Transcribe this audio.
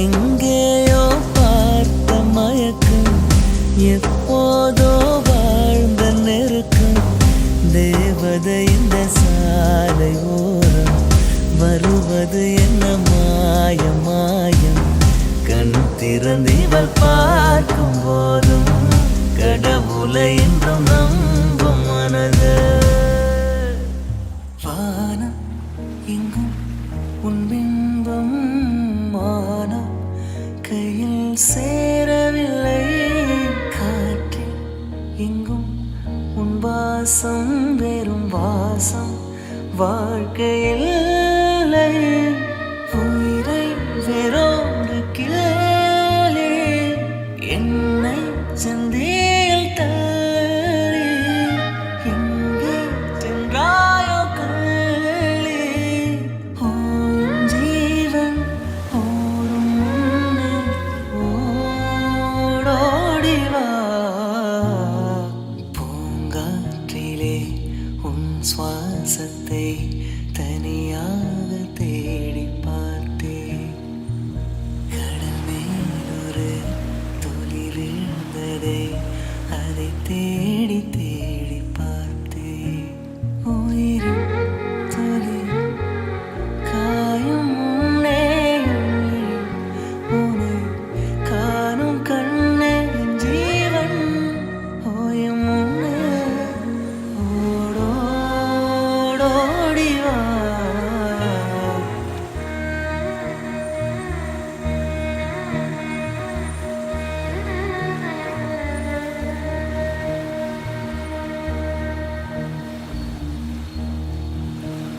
எங்கேயோ பார்த்த மயக்கம், எப்போதோ வாழ்ந்த நெருக்கம். தேவதை இந்த சாலை ஓரம் வருவது என்ன மாயம் மாயம். கண் திறந்திவள் பார்க்கும் போதும் கடவுளை என்றும் நம்பும் மனது. வானம் எங்கும் உன் பிம்பம் மானம் கையில்